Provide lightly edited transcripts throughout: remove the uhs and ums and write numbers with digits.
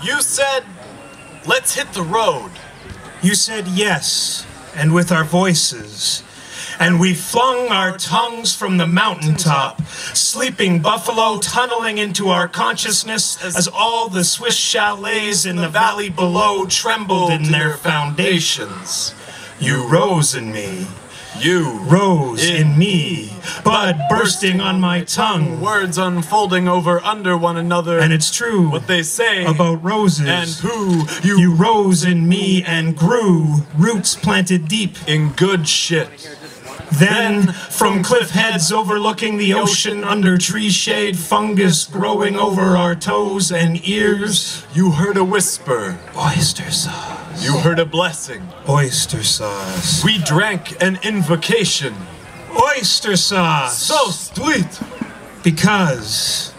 You said, let's hit the road. You said yes, and with our voices. And we flung our tongues from the mountaintop, sleeping buffalo tunneling into our consciousness as all the Swiss chalets in the valley below trembled in their foundations. You rose in me. You rose in me, bud bursting on my tongue. Words unfolding over under one another. And it's true what they say about roses. And who you rose in me and grew, roots planted deep in good shit. Then, from cliff heads overlooking the ocean, under tree shade, fungus growing over our toes and ears, you heard a whisper. Oyster sauce. You heard a blessing. Oyster sauce. We drank an invocation. Oyster sauce. So sweet. Because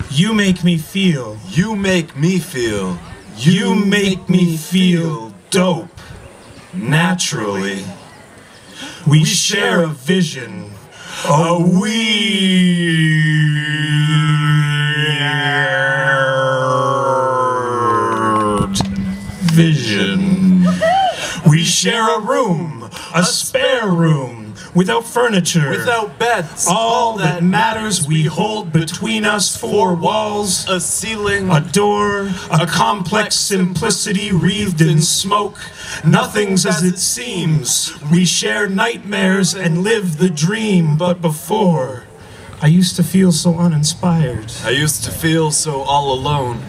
you make me feel. You make me feel. You make me feel dope. Naturally. We share a vision, a weird vision. We share a room, a spare room, without furniture, without beds. All that matters we hold between us four walls, a ceiling, a door, a complex simplicity wreathed in smoke. Nothing's as it seems. We share nightmares and live the dream, but before, I used to feel so uninspired. I used to feel so all alone.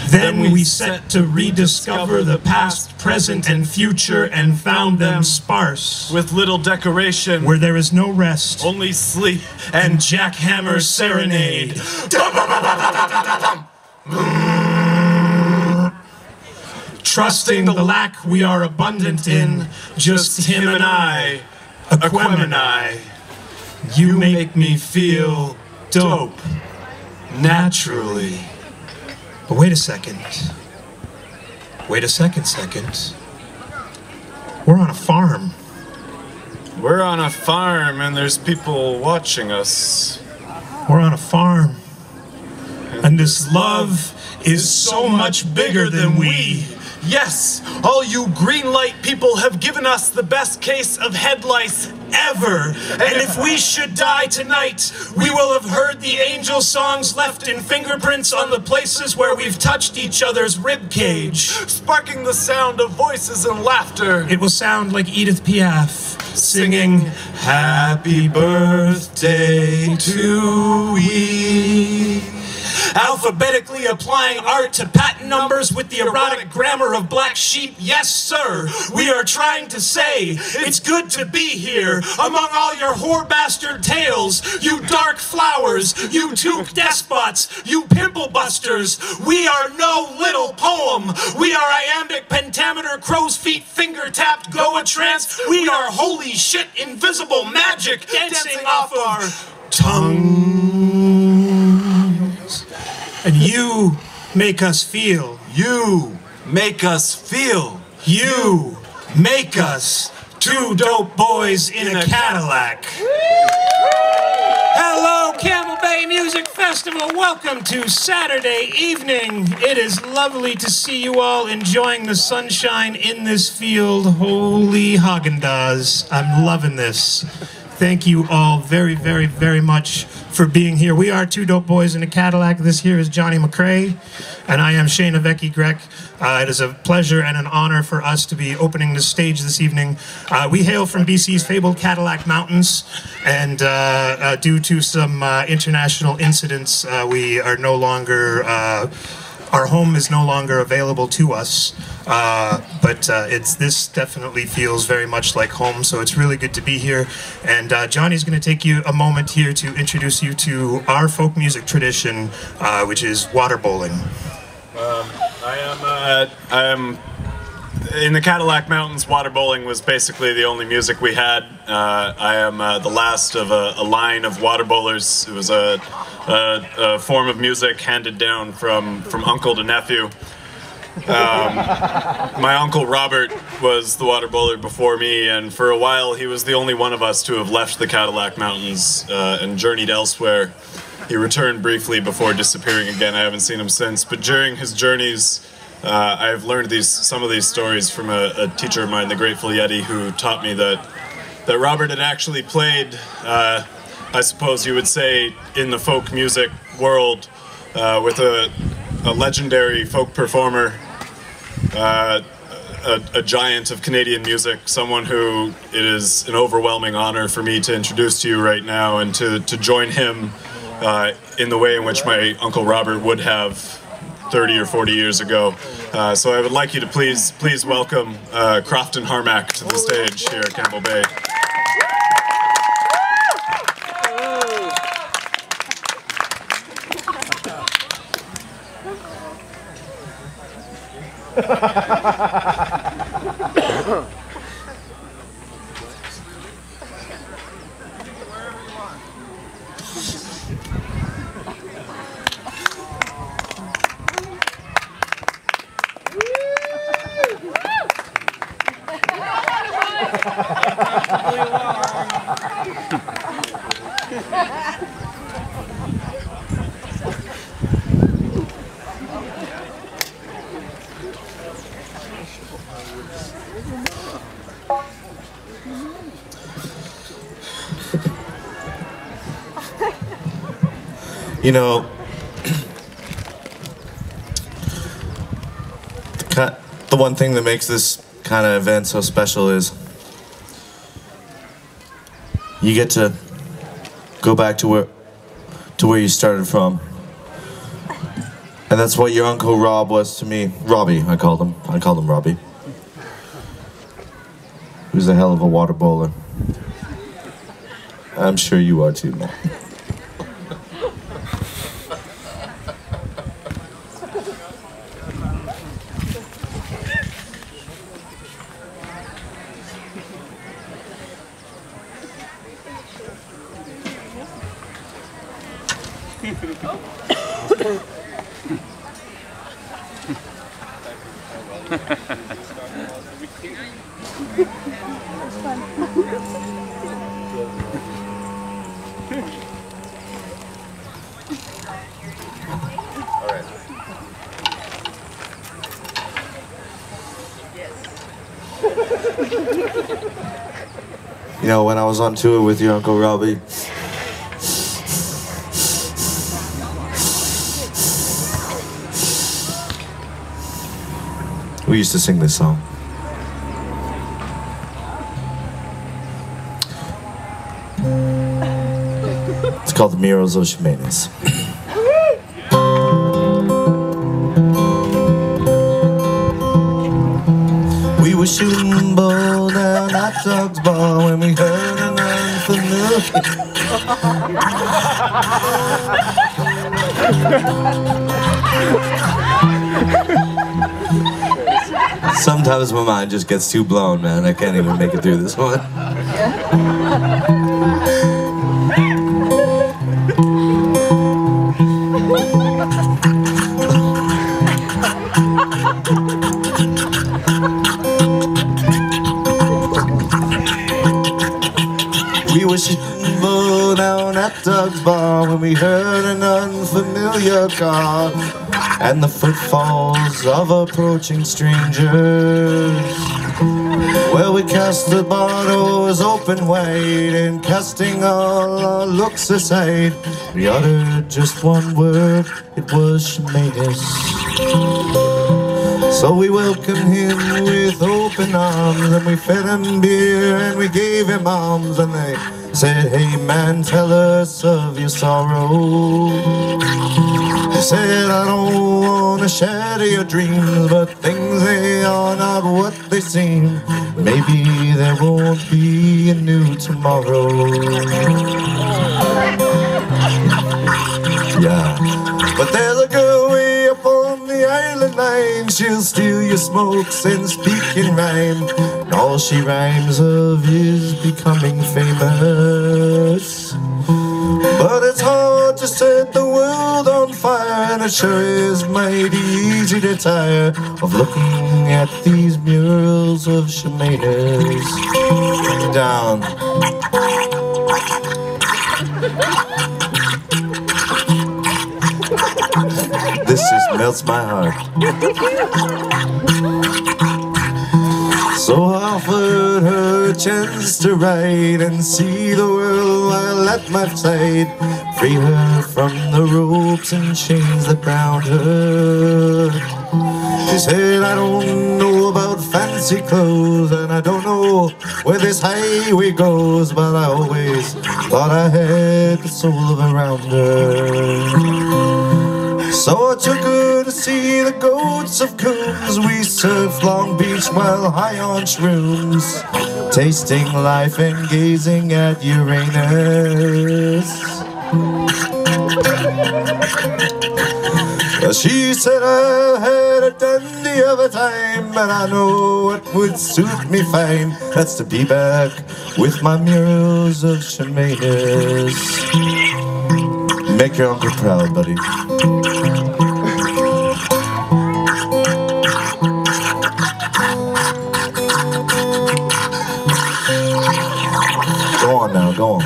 Then we set to rediscover the past, present, and future and found them sparse. With little decoration. Where there is no rest. Only sleep and jackhammer serenade. Trusting the lack we are abundant in, just him and I, Aquemini. You make me feel dope, naturally. But wait a second. Wait a second. We're on a farm. We're on a farm and there's people watching us. We're on a farm. And this love is so much bigger than we. Yes, all you green light people have given us the best case of head lice ever. And if we should die tonight, we will have heard the angel songs left in fingerprints on the places where we've touched each other's rib cage, sparking the sound of voices and laughter. It will sound like Edith Piaf singing, "Happy birthday to we." Alphabetically applying art to patent numbers with the erotic grammar of black sheep. Yes, sir, we are trying to say it's good to be here among all your whore bastard tales, you dark flowers, you toque despots, you pimple busters. We are no little poem. We are iambic pentameter, crow's feet, finger tapped, goa trance. We are holy shit, invisible magic dancing off our tongues. And you make us feel. You make us feel. You make us two dope boys in a Cadillac. Hello, Campbell Bay Music Festival. Welcome to Saturday evening. It is lovely to see you all enjoying the sunshine in this field. Holy Haagen-Dazs. I'm loving this. Thank you all very, very, very much for being here. We are two dope boys in a Cadillac. This here is Johnny McCrae, and I am Shayna Vecchi-Grek. It is a pleasure and an honor for us to be opening the stage this evening. We hail from BC's fabled Cadillac Mountains, and due to some international incidents, we are no longer... our home is no longer available to us, but this definitely feels very much like home, so it's really good to be here. And Johnny's going to take you a moment here to introduce you to our folk music tradition, which is water bowling. I am in the Cadillac Mountains. Water bowling was basically the only music we had. I am the last of a line of water bowlers. It was a form of music handed down from uncle to nephew. My uncle Robert was the water bowler before me, and for a while he was the only one of us to have left the Cadillac Mountains and journeyed elsewhere. He returned briefly before disappearing again. I haven't seen him since, but during his journeys I've learned some of these stories from a teacher of mine, the Grateful Yeti, who taught me that Robert had actually played, I suppose you would say, in the folk music world with a legendary folk performer, a giant of Canadian music, someone who it is an overwhelming honor for me to introduce to you right now and to join him in the way in which my Uncle Robert would have 30 or 40 years ago. So I would like you to please welcome Crofton Harmac to the stage here at Campbell Bay. You know, the one thing that makes this kind of event so special is you get to go back to where you started from. And that's what your Uncle Rob was to me. Robbie, I called him Robbie. He was a hell of a water bowler. I'm sure you are too, man. You know, when I was on tour with your Uncle Robbie, we used to sing this song. It's called The Murals of Ximenes. We were shooting ball down at Dog's Bar when we heard an unfamiliar. Sometimes my mind just gets too blown, man. I can't even make it through this one. We were shooting ball down at Doug's Bar when we heard an unfamiliar car and the footfalls of approaching strangers. Well, we cast the bar doors open wide, and casting all our looks aside, we uttered just one word, it was Ximenes. So we welcomed him with open arms, and we fed him beer and we gave him alms, and they said, "Hey man, tell us of your sorrow." He said, "I don't want to shatter your dreams, but things they are not what they seem. Maybe there won't be a new tomorrow." Yeah, but there's a girl way up on the island line. She'll steal your smokes and speak in rhyme, and all she rhymes of is becoming famous. But it's hard to set the world on fire fire, and it sure is mighty easy to tire of looking at these murals of Shemainers. Down. This just melts my heart. So I offered her a chance to ride and see the world while at my side, free her from the ropes and chains that bound her. She said, I don't know about fancy clothes, and I don't know where this highway goes, but I always thought I had the soul of a rounder. So I took her to see the goats of Coons. We surfed Long Beach while high on shrooms, tasting life and gazing at Uranus. She said I had a dandy of a time, and I know what would suit me fine. That's to be back with my murals of Shemainers. Make your uncle proud, buddy. Go on now, go on.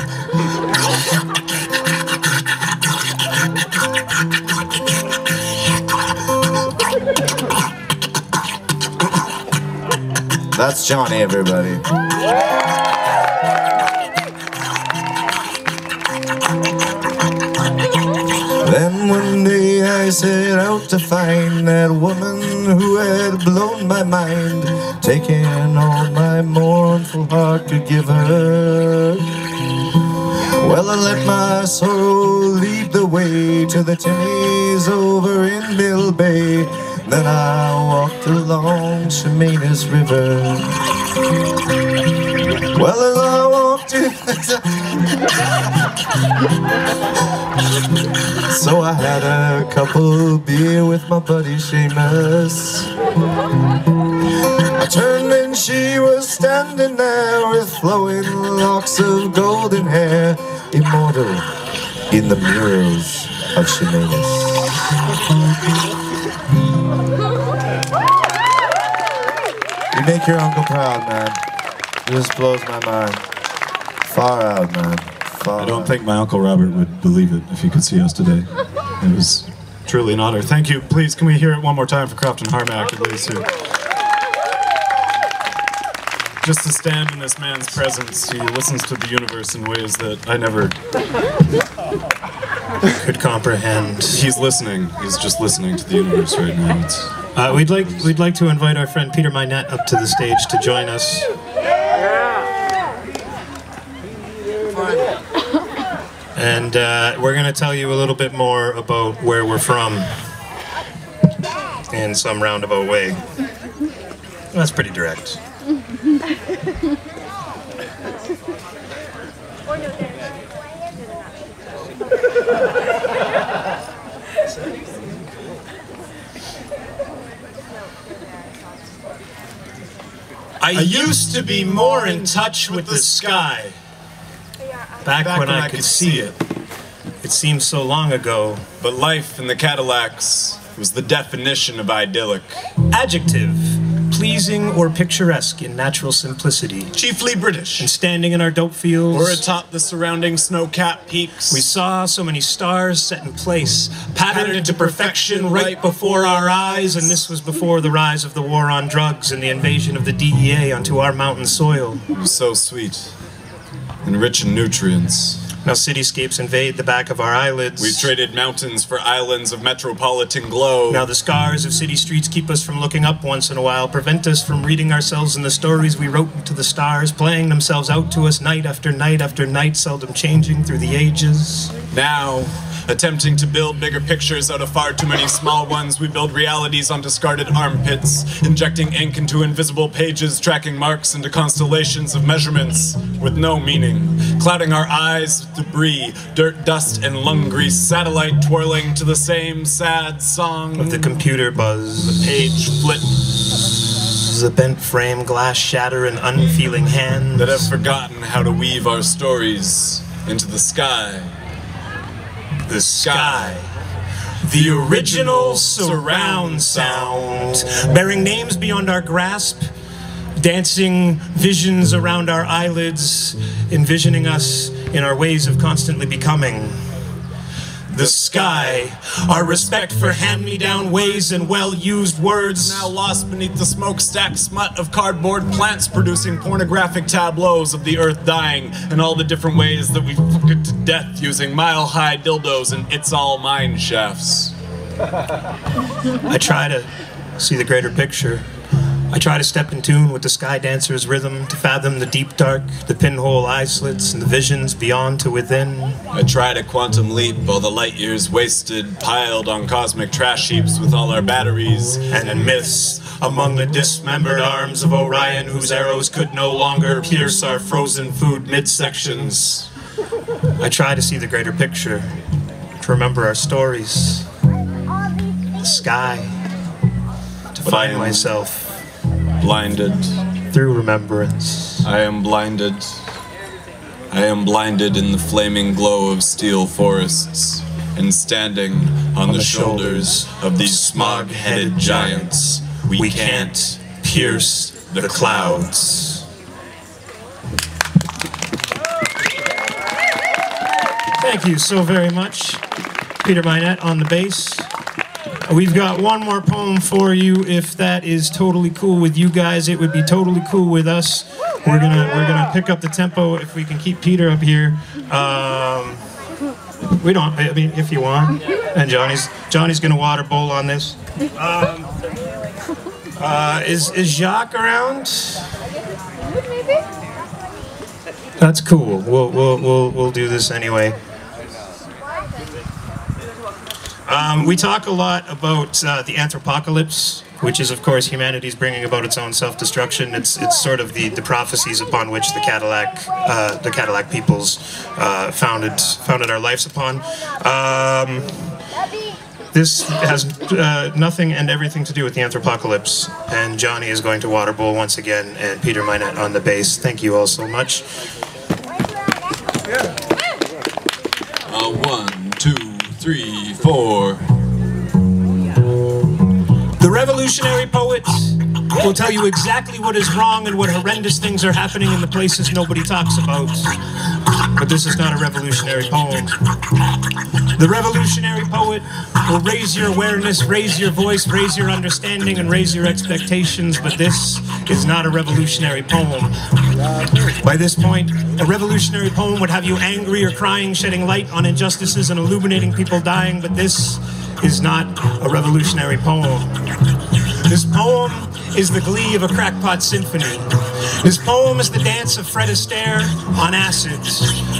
That's Johnny, everybody. Then one day I set out to find that woman who had blown my mind, taking all my mournful heart to give her. Well, I let my sorrow lead the way to the Timmies over in Mill Bay. Then I walked along Shemainus River. Well, as I walked in, so I had a couple beer with my buddy Seamus. I turned and she was standing there with flowing locks of golden hair, immortal in the murals of Shemainus. You make your uncle proud, man. It just blows my mind. Far out, man. Far I don't out. think my Uncle Robert would believe it if he could see us today. It was truly an honor. Thank you. Please, can we hear it one more time for Crofton Harmac and Lisa? Just to stand in this man's presence, he listens to the universe in ways that I never Could comprehend. He's listening. He's just listening to the universe right now. We'd like to invite our friend Peter Mynett up to the stage to join us. And we're going to tell you a little bit more about where we're from in some roundabout way. That's pretty direct. I used to be more in touch with the sky. Back when I could see it. It seems so long ago. But life in the Cadillacs was the definition of idyllic. Adjective, pleasing or picturesque in natural simplicity. Chiefly British. And standing in our dope fields, Or atop the surrounding snow-capped peaks. we saw so many stars set in place, patterned into perfection right before our eyes, and this was before the rise of the war on drugs and the invasion of the DEA onto our mountain soil. It was so sweet and rich in nutrients. Now cityscapes invade the back of our eyelids. We traded mountains for islands of metropolitan glow. Now the scars of city streets keep us from looking up once in a while, prevent us from reading ourselves in the stories we wrote into the stars, playing themselves out to us night after night after night, seldom changing through the ages. Now, attempting to build bigger pictures out of far too many small ones, we build realities on discarded armpits, injecting ink into invisible pages, tracking marks into constellations of measurements with no meaning, clouding our eyes with debris, dirt, dust, and lung grease, satellite twirling to the same sad song Of the computer buzz, the page flip the bent frame, glass shatter, and unfeeling hands that have forgotten how to weave our stories into the sky. the sky. the original surround sound, bearing names beyond our grasp, dancing visions around our eyelids, envisioning us in our ways of constantly becoming. The sky, our respect for hand-me-down ways and well-used words, now lost beneath the smokestack smut of cardboard plants producing pornographic tableaus of the earth dying and all the different ways that we fuck it to death using mile-high dildos and it's all mine shafts. I try to see the greater picture. I try to step in tune with the sky dancer's rhythm, to fathom the deep dark, the pinhole eye slits, and the visions beyond to within. I try to quantum leap all the light years wasted, piled on cosmic trash heaps with all our batteries And myths among the dismembered arms of Orion, whose arrows could no longer pierce our frozen food midsections. I try to see the greater picture, to remember our stories, the sky, to find myself blinded through remembrance. I am blinded. I am blinded in the flaming glow of steel forests and standing on the shoulders of these smog-headed giants. We can't pierce the clouds. Thank you so very much, Peter Mynett on the bass. We've got one more poem for you. If that is totally cool with you guys, it would be totally cool with us. We're gonna pick up the tempo if we can keep Peter up here. We don't. I mean, if you want. And Johnny's gonna water bowl on this. Is Jacques around? That's cool. We'll do this anyway. We talk a lot about the anthropocalypse, which is, of course, humanity's bringing about its own self-destruction. It's sort of the prophecies upon which the Cadillac peoples founded our lives upon. This has nothing and everything to do with the anthropocalypse. And Johnny is going to water bowl once again, and Peter Mynett on the bass. Thank you all so much. 1, 2, 3, 4. The revolutionary poet will tell you exactly what is wrong and what horrendous things are happening in the places nobody talks about. But this is not a revolutionary poem. The revolutionary poet will raise your awareness, raise your voice, raise your understanding, and raise your expectations, but this is not a revolutionary poem. By this point, a revolutionary poem would have you angry or crying, shedding light on injustices and illuminating people dying, but this is not a revolutionary poem. This poem is the glee of a crackpot symphony. This poem is the dance of Fred Astaire on acid.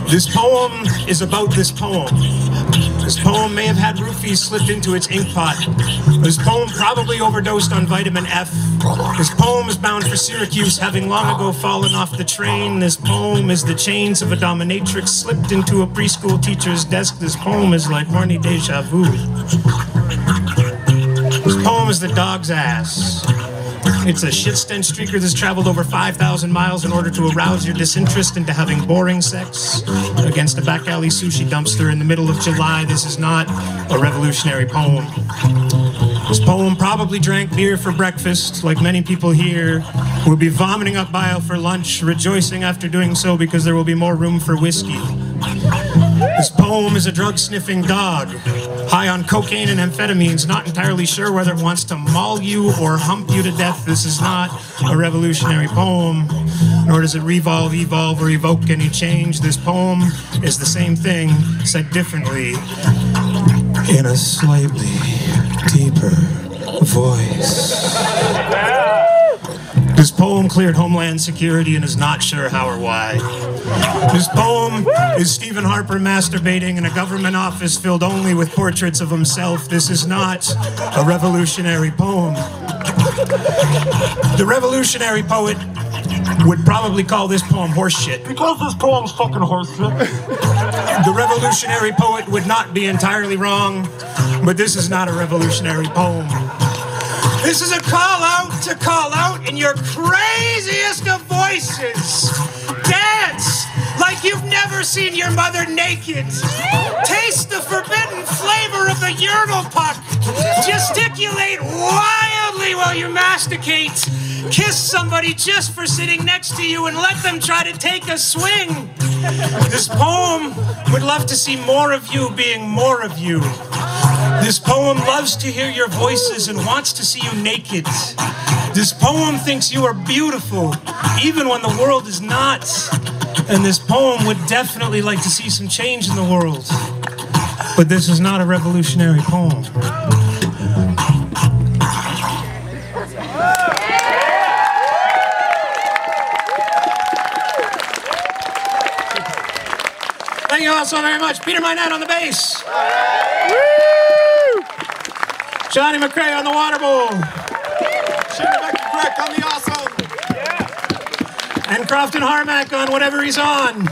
This poem is about this poem. This poem may have had roofies slipped into its ink pot. This poem probably overdosed on vitamin F. This poem is bound for Syracuse, having long ago fallen off the train. This poem is the chains of a dominatrix slipped into a preschool teacher's desk. This poem is like horny deja vu. This poem is the dog's ass. It's a shit-stench streaker that's traveled over 5,000 miles in order to arouse your disinterest into having boring sex against a back alley sushi dumpster in the middle of July. This is not a revolutionary poem. This poem probably drank beer for breakfast, like many people here, who will be vomiting up bile for lunch, rejoicing after doing so because there will be more room for whiskey. This poem is a drug-sniffing dog, high on cocaine and amphetamines, not entirely sure whether it wants to maul you or hump you to death. This is not a revolutionary poem, nor does it revolve, evolve, or evoke any change. This poem is the same thing, said differently, in a slightly deeper voice. This poem cleared Homeland Security and is not sure how or why. This poem is Stephen Harper masturbating in a government office filled only with portraits of himself. This is not a revolutionary poem. The revolutionary poet would probably call this poem horseshit. Because this poem's fucking horseshit. The revolutionary poet would not be entirely wrong, but this is not a revolutionary poem. This is a call out to call out in your craziest of voices. Dance! like you've never seen your mother naked. Taste the forbidden flavor of the urinal puck. Gesticulate wildly while you masticate. Kiss somebody just for sitting next to you and let them try to take a swing. This poem would love to see more of you being more of you. This poem loves to hear your voices and wants to see you naked. This poem thinks you are beautiful, even when the world is not. And this poem would definitely like to see some change in the world. But this is not a revolutionary poem. Thank you all so very much. Peter Mynett on the bass. Johnny McRae on the water bowl. On the awesome. And Crofton Harmac on whatever he's on.